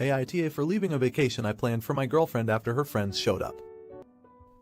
AITA for leaving a vacation I planned for my girlfriend after her friends showed up.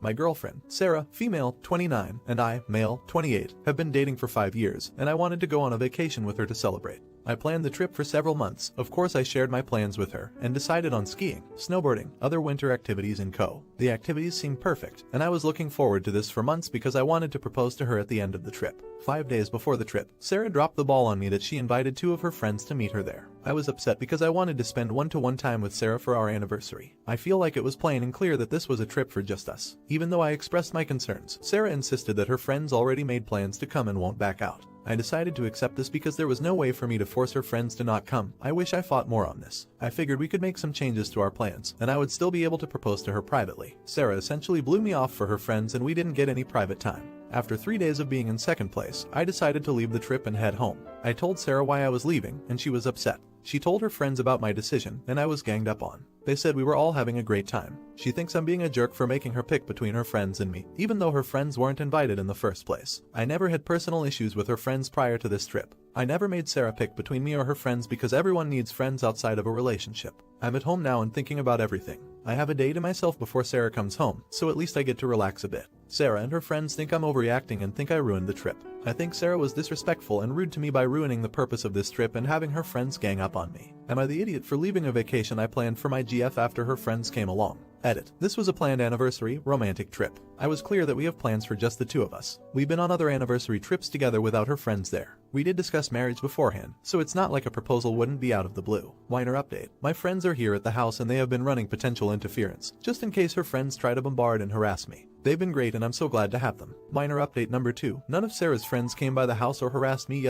My girlfriend, Sarah, female, 29, and I, male, 28, have been dating for 5 years, and I wanted to go on a vacation with her to celebrate. I planned the trip for several months. Of course, I shared my plans with her and decided on skiing, snowboarding, other winter activities and co. The activities seemed perfect, and I was looking forward to this for months because I wanted to propose to her at the end of the trip. 5 days before the trip, Sarah dropped the ball on me that she invited 2 of her friends to meet her there. I was upset because I wanted to spend one-to-one time with Sarah for our anniversary. I feel like it was plain and clear that this was a trip for just us. Even though I expressed my concerns, Sarah insisted that her friends already made plans to come and won't back out. I decided to accept this because there was no way for me to force her friends to not come. I wish I fought more on this. I figured we could make some changes to our plans, and I would still be able to propose to her privately. Sarah essentially blew me off for her friends and we didn't get any private time. After 3 days of being in second place, I decided to leave the trip and head home. I told Sarah why I was leaving, and she was upset. She told her friends about my decision, and I was ganged up on. They said we were all having a great time. She thinks I'm being a jerk for making her pick between her friends and me, even though her friends weren't invited in the first place. I never had personal issues with her friends prior to this trip. I never made Sarah pick between me or her friends because everyone needs friends outside of a relationship. I'm at home now and thinking about everything. I have a day to myself before Sarah comes home, so at least I get to relax a bit. Sarah and her friends think I'm overreacting and think I ruined the trip. I think Sarah was disrespectful and rude to me by ruining the purpose of this trip and having her friends gang up on me. Am I the idiot for leaving a vacation I planned for my GF after her friends came along? Edit. This was a planned anniversary, romantic trip. I was clear that we have plans for just the 2 of us. We've been on other anniversary trips together without her friends there. We did discuss marriage beforehand, so it's not like a proposal wouldn't be out of the blue. Minor update. My friends are here at the house and they have been running potential interference, just in case her friends try to bombard and harass me. They've been great and I'm so glad to have them. Minor update number 2. None of Sarah's friends came by the house or harassed me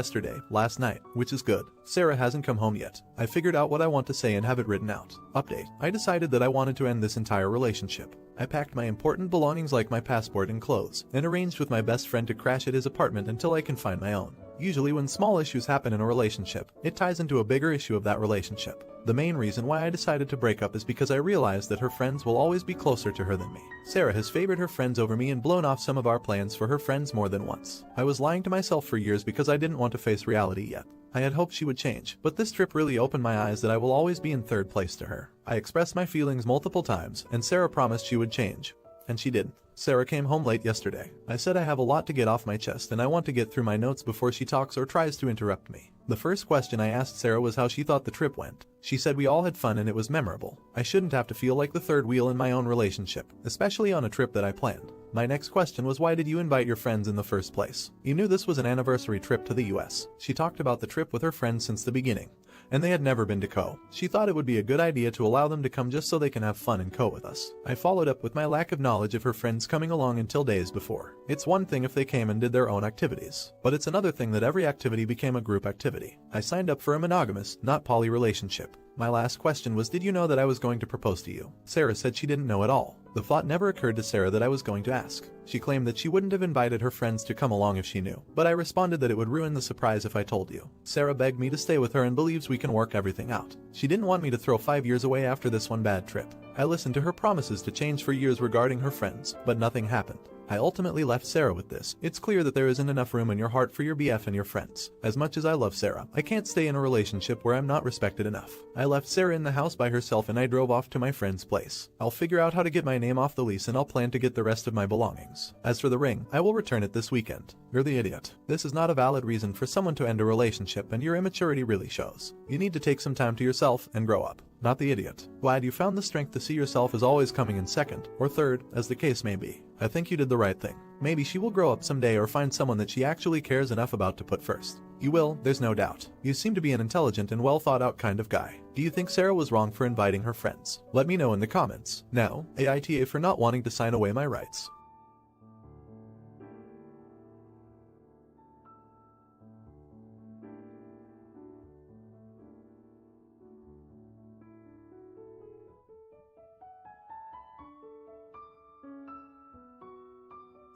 last night, which is good. Sarah hasn't come home yet. I figured out what I want to say and have it written out. Update. I decided that I wanted to end this entire relationship. I packed my important belongings like my passport and clothes, and arranged with my best friend to crash at his apartment until I can find my own. Usually when small issues happen in a relationship, it ties into a bigger issue of that relationship. The main reason why I decided to break up is because I realized that her friends will always be closer to her than me. Sarah has favored her friends over me and blown off some of our plans for her friends more than once. I was lying to myself for years because I didn't want to face reality yet. I had hoped she would change, but this trip really opened my eyes that I will always be in third place to her. I expressed my feelings multiple times, and Sarah promised she would change. And she didn't. Sarah came home late yesterday. I said I have a lot to get off my chest and I want to get through my notes before she talks or tries to interrupt me. The first question I asked Sarah was how she thought the trip went. She said we all had fun and it was memorable. I shouldn't have to feel like the third wheel in my own relationship, especially on a trip that I planned. My next question was, why did you invite your friends in the first place? You knew this was an anniversary trip to the US. She talked about the trip with her friends since the beginning, and they had never been to co. She thought it would be a good idea to allow them to come just so they can have fun and co with us. I followed up with my lack of knowledge of her friends coming along until days before. It's one thing if they came and did their own activities, but it's another thing that every activity became a group activity. I signed up for a monogamous, not poly relationship. My last question was, did you know that I was going to propose to you? Sarah said she didn't know at all. The thought never occurred to Sarah that I was going to ask. She claimed that she wouldn't have invited her friends to come along if she knew, but I responded that it would ruin the surprise if I told you. Sarah begged me to stay with her and believes we can work everything out. She didn't want me to throw 5 years away after this one bad trip. I listened to her promises to change for years regarding her friends, but nothing happened. I ultimately left Sarah with this. It's clear that there isn't enough room in your heart for your BF and your friends. As much as I love Sarah, I can't stay in a relationship where I'm not respected enough. I left Sarah in the house by herself and I drove off to my friend's place. I'll figure out how to get my name off the lease and I'll plan to get the rest of my belongings. As for the ring, I will return it this weekend. You're the idiot. This is not a valid reason for someone to end a relationship and your immaturity really shows. You need to take some time to yourself and grow up. Not the idiot. Glad you found the strength to see yourself as always coming in second, or third, as the case may be. I think you did the right thing. Maybe she will grow up someday or find someone that she actually cares enough about to put first. You will, there's no doubt. You seem to be an intelligent and well thought out kind of guy. Do you think Sarah was wrong for inviting her friends? Let me know in the comments. Now, AITA for not wanting to sign away my rights.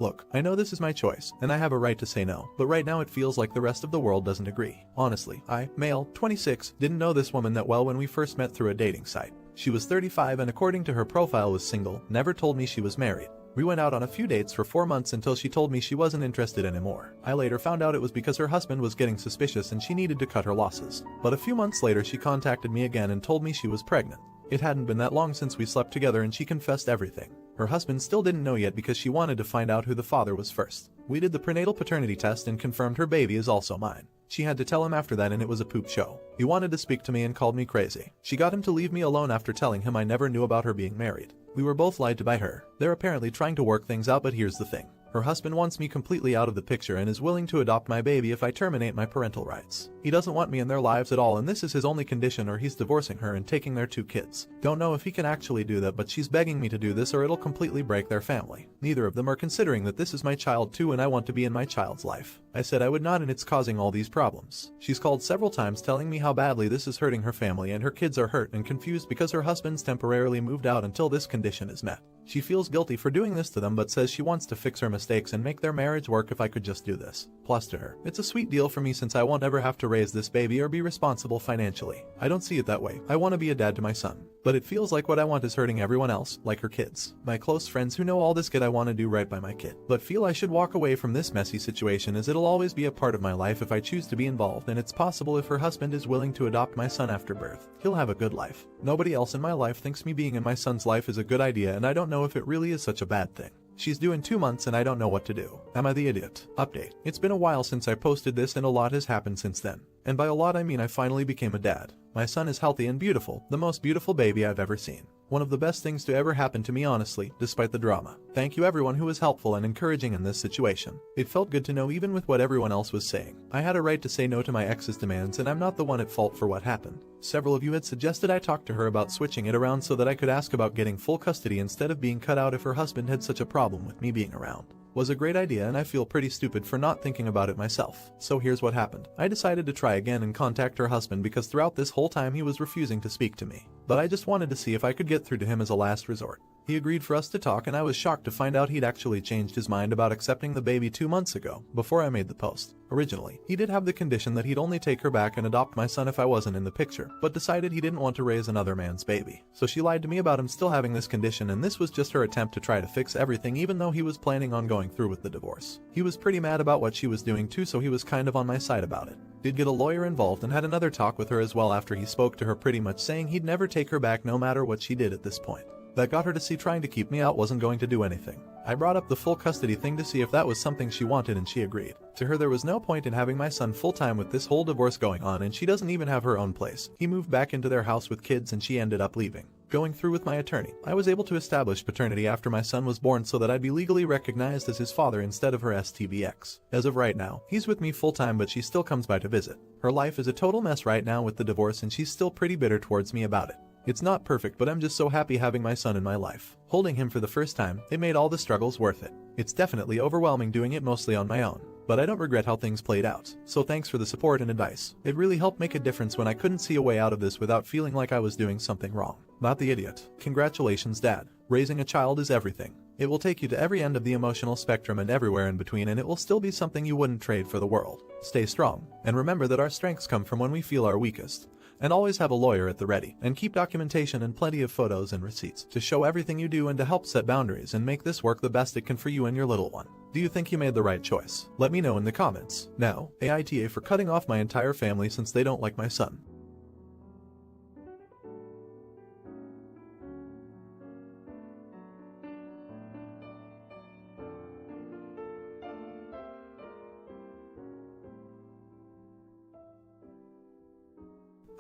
Look, I know this is my choice, and I have a right to say no, but right now it feels like the rest of the world doesn't agree. Honestly, I, male, 26, didn't know this woman that well when we first met through a dating site. She was 35 and according to her profile was single, never told me she was married. We went out on a few dates for 4 months until she told me she wasn't interested anymore. I later found out it was because her husband was getting suspicious and she needed to cut her losses. But a few months later she contacted me again and told me she was pregnant. It hadn't been that long since we slept together and she confessed everything. Her husband still didn't know yet because she wanted to find out who the father was first. We did the prenatal paternity test and confirmed her baby is also mine. She had to tell him after that and it was a poop show. He wanted to speak to me and called me crazy. She got him to leave me alone after telling him I never knew about her being married. We were both lied to by her. They're apparently trying to work things out, but here's the thing. Her husband wants me completely out of the picture and is willing to adopt my baby if I terminate my parental rights. He doesn't want me in their lives at all and this is his only condition or he's divorcing her and taking their 2 kids. Don't know if he can actually do that, but she's begging me to do this or it'll completely break their family. Neither of them are considering that this is my child too and I want to be in my child's life. I said I would not and it's causing all these problems. She's called several times telling me how badly this is hurting her family and her kids are hurt and confused because her husband's temporarily moved out until this condition is met. She feels guilty for doing this to them but says she wants to fix her mistakes and make their marriage work if I could just do this. Plus to her, it's a sweet deal for me since I won't ever have to raise this baby or be responsible financially. I don't see it that way. I want to be a dad to my son. But it feels like what I want is hurting everyone else, like her kids. My close friends who know all this get I want to do right by my kid. But feel I should walk away from this messy situation as it'll always be a part of my life if I choose to be involved and it's possible if her husband is willing to adopt my son after birth. He'll have a good life. Nobody else in my life thinks me being in my son's life is a good idea and I don't know if it really is such a bad thing. She's due in 2 months and I don't know what to do. Am I the idiot? Update. It's been a while since I posted this and a lot has happened since then. And by a lot I mean I finally became a dad. My son is healthy and beautiful, the most beautiful baby I've ever seen. One of the best things to ever happen to me honestly, despite the drama. Thank you everyone who was helpful and encouraging in this situation. It felt good to know even with what everyone else was saying. I had a right to say no to my ex's demands and I'm not the one at fault for what happened. Several of you had suggested I talk to her about switching it around so that I could ask about getting full custody instead of being cut out if her husband had such a problem with me being around. Was a great idea and I feel pretty stupid for not thinking about it myself. So here's what happened. I decided to try again and contact her husband because throughout this whole time he was refusing to speak to me. But I just wanted to see if I could get through to him as a last resort. He agreed for us to talk and I was shocked to find out he'd actually changed his mind about accepting the baby 2 months ago, before I made the post. Originally, he did have the condition that he'd only take her back and adopt my son if I wasn't in the picture, but decided he didn't want to raise another man's baby. So she lied to me about him still having this condition and this was just her attempt to try to fix everything even though he was planning on going through with the divorce. He was pretty mad about what she was doing too, so he was kind of on my side about it. Did get a lawyer involved and had another talk with her as well after he spoke to her pretty much saying he'd never take her back no matter what she did at this point. That got her to see trying to keep me out wasn't going to do anything. I brought up the full custody thing to see if that was something she wanted and she agreed. To her there was no point in having my son full-time with this whole divorce going on and she doesn't even have her own place. He moved back into their house with kids and she ended up leaving. Going through with my attorney, I was able to establish paternity after my son was born so that I'd be legally recognized as his father instead of her STBX. As of right now, he's with me full-time but she still comes by to visit. Her life is a total mess right now with the divorce and she's still pretty bitter towards me about it. It's not perfect but I'm just so happy having my son in my life. Holding him for the first time, it made all the struggles worth it. It's definitely overwhelming doing it mostly on my own. But I don't regret how things played out. So thanks for the support and advice. It really helped make a difference when I couldn't see a way out of this without feeling like I was doing something wrong. Not the idiot. Congratulations, Dad. Raising a child is everything. It will take you to every end of the emotional spectrum and everywhere in between and it will still be something you wouldn't trade for the world. Stay strong. And remember that our strengths come from when we feel our weakest. And always have a lawyer at the ready, and keep documentation and plenty of photos and receipts to show everything you do and to help set boundaries and make this work the best it can for you and your little one. Do you think you made the right choice? Let me know in the comments. Now, AITA for cutting off my entire family since they don't like my son.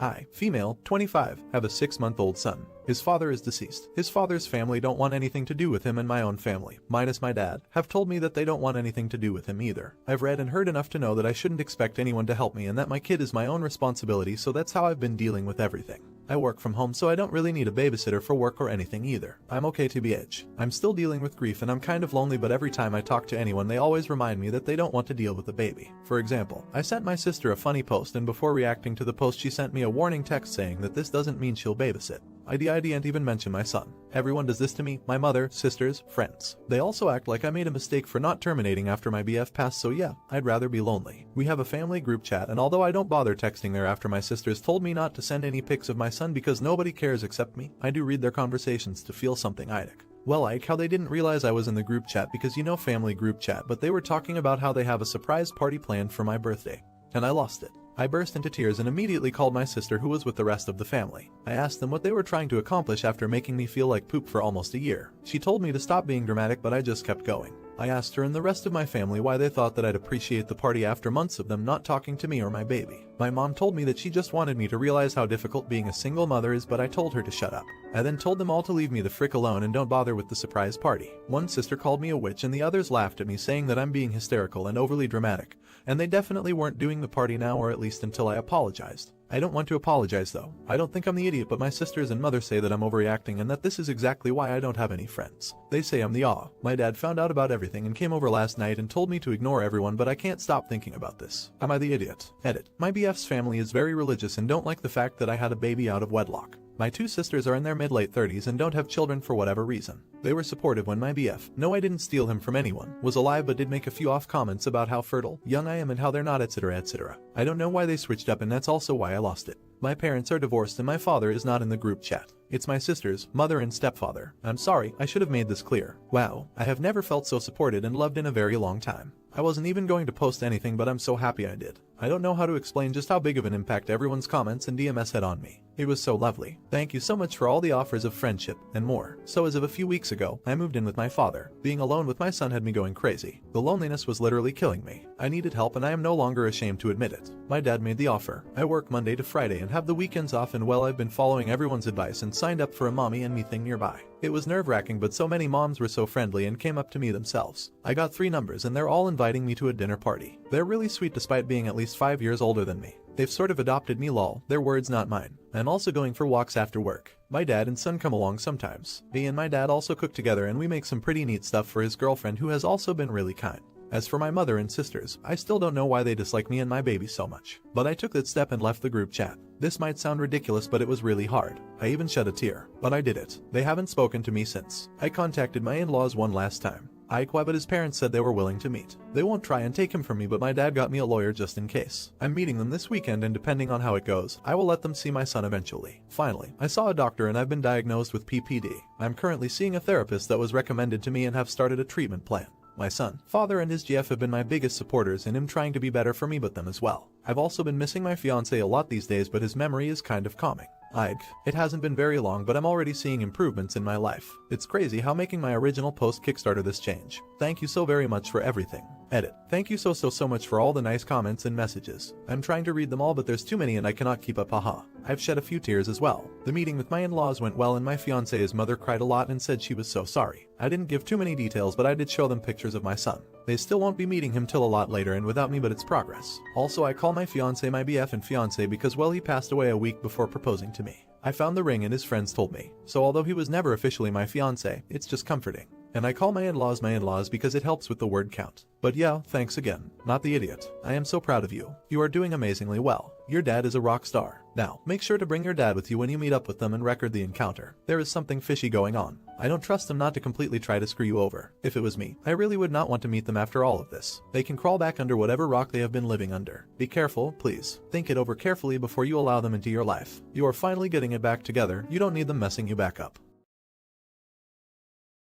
I, female, 25, have a 6-month-old son. His father is deceased. His father's family don't want anything to do with him and my own family, minus my dad, have told me that they don't want anything to do with him either. I've read and heard enough to know that I shouldn't expect anyone to help me and that my kid is my own responsibility, so that's how I've been dealing with everything. I work from home so I don't really need a babysitter for work or anything either. I'm okay to be edge. I'm still dealing with grief and I'm kind of lonely, but every time I talk to anyone they always remind me that they don't want to deal with the baby. For example, I sent my sister a funny post and before reacting to the post she sent me a warning text saying that this doesn't mean she'll babysit. I didn't even mention my son. Everyone does this to me, my mother, sisters, friends. They also act like I made a mistake for not terminating after my BF passed, so yeah, I'd rather be lonely. We have a family group chat and although I don't bother texting there after my sisters told me not to send any pics of my son because nobody cares except me, I do read their conversations to feel something idiotic. Well, like how they didn't realize I was in the group chat because you know family group chat, but they were talking about how they have a surprise party planned for my birthday. And I lost it. I burst into tears and immediately called my sister who was with the rest of the family. I asked them what they were trying to accomplish after making me feel like poop for almost a year. She told me to stop being dramatic, but I just kept going. I asked her and the rest of my family why they thought that I'd appreciate the party after months of them not talking to me or my baby. My mom told me that she just wanted me to realize how difficult being a single mother is, but I told her to shut up. I then told them all to leave me the frick alone and don't bother with the surprise party. One sister called me a witch and the others laughed at me, saying that I'm being hysterical and overly dramatic, and they definitely weren't doing the party now, or at least until I apologized. I don't want to apologize though. I don't think I'm the idiot, but my sisters and mother say that I'm overreacting and that this is exactly why I don't have any friends. They say I'm the awe. My dad found out about everything and came over last night and told me to ignore everyone, but I can't stop thinking about this. Am I the idiot? Edit. My BF's family is very religious and don't like the fact that I had a baby out of wedlock. My two sisters are in their mid-late 30s and don't have children for whatever reason. They were supportive when my BF, no I didn't steal him from anyone, was alive, but did make a few off comments about how fertile, young I am and how they're not, etc, etc. I don't know why they switched up, and that's also why I lost it. My parents are divorced and my father is not in the group chat. It's my sisters, mother and stepfather. I'm sorry, I should have made this clear. Wow, I have never felt so supported and loved in a very long time. I wasn't even going to post anything, but I'm so happy I did. I don't know how to explain just how big of an impact everyone's comments and DMS had on me. It was so lovely. Thank you so much for all the offers of friendship and more. So as of a few weeks ago, I moved in with my father. Being alone with my son had me going crazy. The loneliness was literally killing me. I needed help and I am no longer ashamed to admit it. My dad made the offer. I work Monday to Friday and have the weekends off, and well, I've been following everyone's advice and signed up for a mommy and me thing nearby. It was nerve-wracking, but so many moms were so friendly and came up to me themselves. I got 3 numbers and they're all inviting me to a dinner party. They're really sweet despite being at least 5 years older than me. They've sort of adopted me, lol. Their words, not mine. I'm also going for walks after work. My dad and son come along sometimes. Me and my dad also cook together and we make some pretty neat stuff for his girlfriend, who has also been really kind. As for my mother and sisters, I still don't know why they dislike me and my baby so much. But I took that step and left the group chat. This might sound ridiculous, but it was really hard. I even shed a tear. But I did it. They haven't spoken to me since. I contacted my in-laws one last time. But his parents said they were willing to meet. They won't try and take him from me, but my dad got me a lawyer just in case. I'm meeting them this weekend, and depending on how it goes, I will let them see my son eventually. Finally, I saw a doctor and I've been diagnosed with PPD. I'm currently seeing a therapist that was recommended to me and have started a treatment plan. My son, father and his GF have been my biggest supporters in him trying to be better for me, but them as well. I've also been missing my fiance a lot these days, but his memory is kind of calming. It hasn't been very long, but I'm already seeing improvements in my life. It's crazy how making my original post kickstarted this change. Thank you so very much for everything. Edit. Thank you so much for all the nice comments and messages. I'm trying to read them all, but there's too many and I cannot keep up, haha. I've shed a few tears as well. The meeting with my in-laws went well and my fiance's mother cried a lot and said she was so sorry. I didn't give too many details, but I did show them pictures of my son. They still won't be meeting him till a lot later and without me, but it's progress. Also, I call my fiance my BF and fiance because, well, he passed away a week before proposing to me. I found the ring and his friends told me. So although he was never officially my fiance, it's just comforting. And I call my in-laws because it helps with the word count. But yeah, thanks again. Not the idiot. I am so proud of you. You are doing amazingly well. Your dad is a rock star. Now, make sure to bring your dad with you when you meet up with them and record the encounter. There is something fishy going on. I don't trust them not to completely try to screw you over. If it was me, I really would not want to meet them after all of this. They can crawl back under whatever rock they have been living under. Be careful, please. Think it over carefully before you allow them into your life. You are finally getting it back together. You don't need them messing you back up.